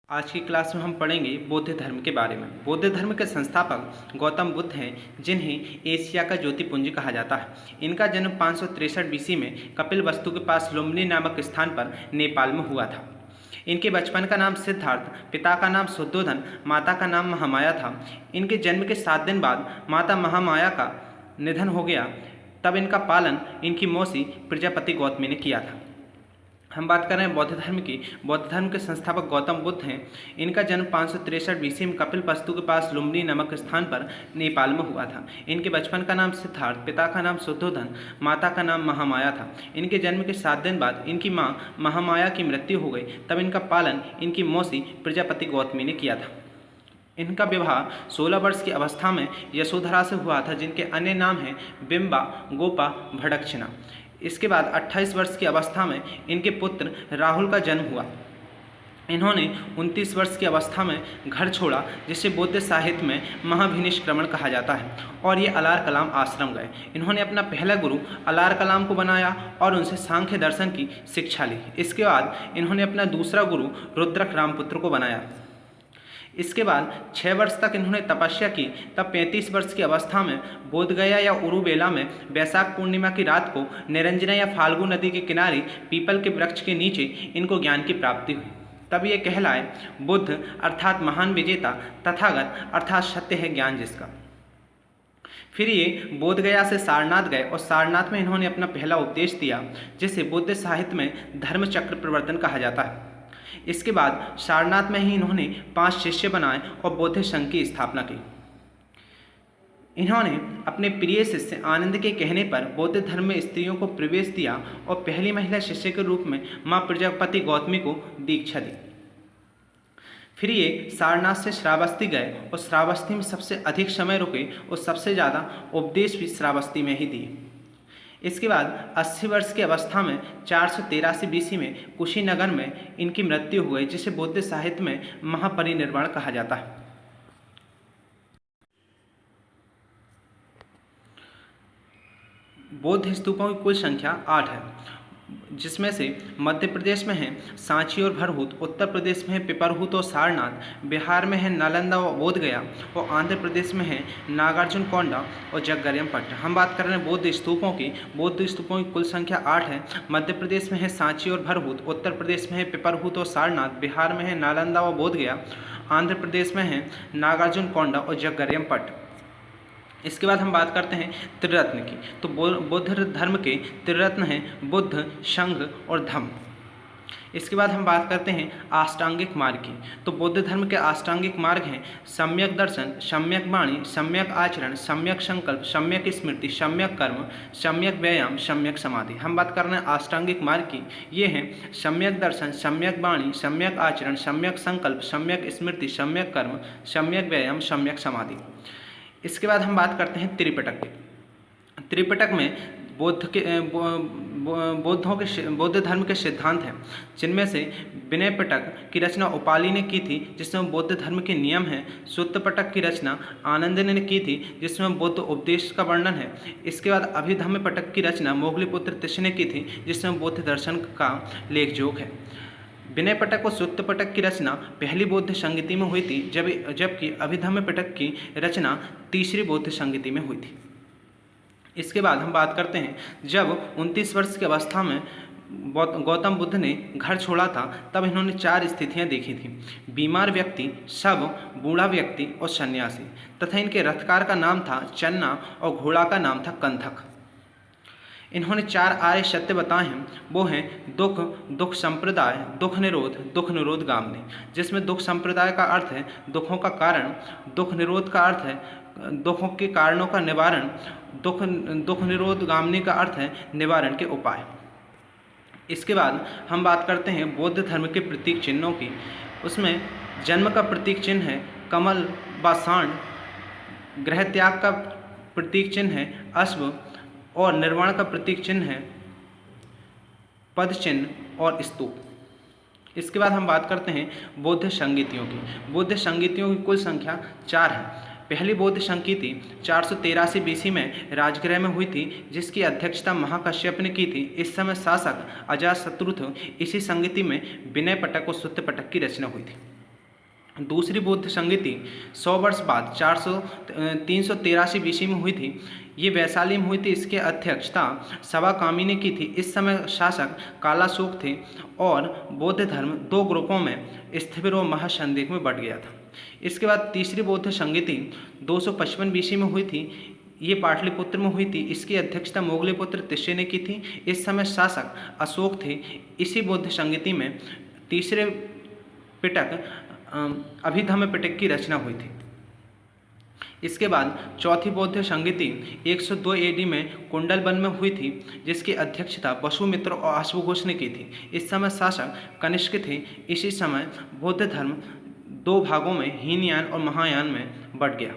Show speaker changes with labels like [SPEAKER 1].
[SPEAKER 1] आज की क्लास में हम पढ़ेंगे बौद्ध धर्म के बारे में। बौद्ध धर्म के संस्थापक गौतम बुद्ध हैं, जिन्हें एशिया का ज्योतिपुंज कहा जाता है। इनका जन्म 563 बीसी में कपिलवस्तु के पास लुम्बिनी नामक स्थान पर नेपाल में हुआ था। इनके बचपन का नाम सिद्धार्थ, पिता का नाम शुद्धोधन, माता का नाम महामाया था। इनके जन्म के 7 दिन बाद माता महामाया का निधन हो गया। तब इनका पालन इनकी मौसी प्रजापति गौतमी ने किया था। हम बात कर रहे हैं बौद्ध धर्म की। बौद्ध धर्म के संस्थापक गौतम बुद्ध हैं। इनका जन्म 563 बीसी में कपिलवस्तु के पास लुम्बिनी नामक स्थान पर नेपाल में हुआ था। इनके बचपन का नाम सिद्धार्थ, पिता का नाम शुद्धोधन, माता का नाम महामाया था। इनके जन्म के 7 दिन बाद इनकी मां महामाया की मृत्यु हो गई। तब इनका पालन इनकी मौसी प्रजापति गौतमी ने किया था। इनका विवाह 16 वर्ष की अवस्था में यशोधरा से हुआ था, जिनके अन्य नाम हैं बिंबा, गोपा, भड़क्षिणा। इसके बाद 28 वर्ष की अवस्था में इनके पुत्र राहुल का जन्म हुआ। इन्होंने 29 वर्ष की अवस्था में घर छोड़ा, जिसे बौद्ध साहित्य में महाभिनिष्क्रमण कहा जाता है, और ये अलार कलाम आश्रम गए। इन्होंने अपना पहला गुरु अलार कलाम को बनाया और उनसे सांख्य दर्शन की शिक्षा ली। इसके बाद इन्होंने अपना दूसरा गुरु रुद्रक रामपुत्र को बनाया। इसके बाद 6 वर्ष तक इन्होंने तपस्या की। तब 35 वर्ष की अवस्था में बोधगया या उरुबेला में वैशाख पूर्णिमा की रात को निरंजना या फाल्गु नदी के किनारे पीपल के वृक्ष के नीचे इनको ज्ञान की प्राप्ति हुई। तब ये कहलाए बुद्ध अर्थात महान विजेता, तथागत अर्थात सत्य है ज्ञान जिसका। फिर ये बोधगया से सारनाथ गए और सारनाथ में इन्होंने अपना पहला उपदेश दिया, जिसे बौद्ध साहित्य में धर्मचक्र प्रवर्तन कहा जाता है। इसके बाद सारनाथ में ही इन्होंने 5 शिष्य बनाए और बौद्ध संघ की स्थापना की। इन्होंने अपने प्रिय शिष्य आनंद के कहने पर बौद्ध धर्म में स्त्रियों को प्रवेश दिया और पहली महिला शिष्य के रूप में मां प्रजापति गौतमी को दीक्षा दी। फिर ये सारनाथ से श्रावस्ती गए और श्रावस्ती में सबसे अधिक समय रुके और सबसे ज़्यादा उपदेश भी श्रावस्ती में ही दिए। इसके बाद 80 वर्ष की अवस्था में 483 बीसी में कुशीनगर में इनकी मृत्यु हो गई, जिसे बौद्ध साहित्य में महापरिनिर्वाण कहा जाता है। बौद्ध स्तूपों की कुल संख्या 8 है, जिसमें से मध्य प्रदेश में है सांची और भरहूत, उत्तर प्रदेश में है पिपरहूत और सारनाथ, बिहार में है नालंदा और बोधगया, और आंध्र प्रदेश में है नागार्जुन कोंडा और जगरियमपट्ट। हम बात कर रहे हैं बौद्ध स्तूपों की। बौद्ध स्तूपों की कुल संख्या 8 है। मध्य प्रदेश में है सांची और भरहूत, उत्तर प्रदेश में है पिपरहूत और सारनाथ, बिहार में है नालंदा और बोधगया, आंध्र प्रदेश में है नागार्जुन कोंडा और जगरियमपट्ट। इसके बाद हम बात करते हैं त्रिरत्न की। तो बौद्ध धर्म के त्रिरत्न हैं बुद्ध, संघ और धम्म। इसके बाद हम बात करते हैं अष्टांगिक मार्ग की। तो बौद्ध धर्म के अष्टांगिक मार्ग हैं सम्यक दर्शन, सम्यक वाणी, सम्यक आचरण, सम्यक संकल्प, सम्यक स्मृति, सम्यक कर्म, सम्यक व्यायाम, सम्यक समाधि। हम बात कर रहे हैं अष्टांगिक मार्ग की। ये हैं सम्यक दर्शन, सम्यक वाणी, सम्यक आचरण, सम्यक संकल्प, सम्यक स्मृति, सम्यक कर्म, सम्यक व्यायाम, सम्यक समाधि। इसके बाद हम बात करते हैं त्रिपिटक की। त्रिपिटक में बौद्ध धर्म के सिद्धांत हैं, जिनमें से विनय पिटक की रचना उपाली ने की थी, जिसमें बौद्ध धर्म के नियम हैं। सुत्त पिटक की रचना आनंद ने की थी, जिसमें बौद्ध उपदेश का वर्णन है। इसके बाद अभिधम्म पिटक की रचना मोगलीपुत्र तिस्स ने की थी, जिसमें बौद्ध दर्शन का लेख जोग है। विनय पिटक और सुत्त पिटक की रचना पहली बौद्ध संगति में हुई थी, जबकि अभिधम्म पिटक की रचना तीसरी बौद्ध संगति में हुई थी। इसके बाद हम बात करते हैं जब 29 वर्ष की अवस्था में गौतम बुद्ध ने घर छोड़ा था, तब इन्होंने 4 स्थितियां देखी थी: बीमार व्यक्ति, शव, बूढ़ा व्यक्ति और सन्यासी। तथा इनके रथकार का नाम था चन्ना और घोड़ा का नाम था कंथक। इन्होंने 4 आर्य सत्य बताए हैं। वो हैं दुख, दुख संप्रदाय, दुख निरोध गामनी। जिसमें दुख संप्रदाय का अर्थ है दुखों का कारण, दुख निरोध का अर्थ है दुखों के कारणों का निवारण, दुख निरोध गामनी का अर्थ है निवारण के उपाय। इसके बाद हम बात करते हैं बौद्ध धर्म के प्रतीक चिन्हों की। उसमें जन्म का प्रतीक चिन्ह है कमल व सांड, गृह त्याग का प्रतीक चिन्ह है अश्व, और निर्वाण का प्रतीक चिन्ह है पद चिन्ह और स्तूप। इसके बाद हम बात करते हैं बौद्ध संगीतियों की। बौद्ध संगीतियों की कुल संख्या 4 है। पहली बौद्ध संगीति 483 बीसी में राजगृह में हुई थी, जिसकी अध्यक्षता महाकश्यप ने की थी। इस समय शासक अजातशत्रु थे। इसी संगीति में विनय पिटक और सुत्त पिटक की रचना हुई थी। दूसरी बौद्ध संगति 100 वर्ष बाद 383 बीसी में हुई थी। ये वैशाली में हुई थी। इसके अध्यक्षता सवा कामी ने की थी। इस समय शासक कालाशोक थे और बौद्ध धर्म दो ग्रुपों में स्थिर व महासंदेह में बंट गया था। इसके बाद तीसरी बौद्ध संगति 255 बीसी में हुई थी। ये पाटलिपुत्र में हुई थी। इसकी अध्यक्षता मोगली पुत्र तिस्से ने की थी। इस समय शासक अशोक थे। इसी बौद्ध संगति में तीसरे पिटक अभिधम्म पिटक की रचना हुई थी। इसके बाद चौथी बौद्ध संगति 102 एडी में कुंडलवन में हुई थी, जिसकी अध्यक्षता वसुमित्र और अश्वघोष ने की थी। इस समय शासक कनिष्क थे। इसी समय बौद्ध धर्म दो भागों में हीनयान और महायान में बंट गया।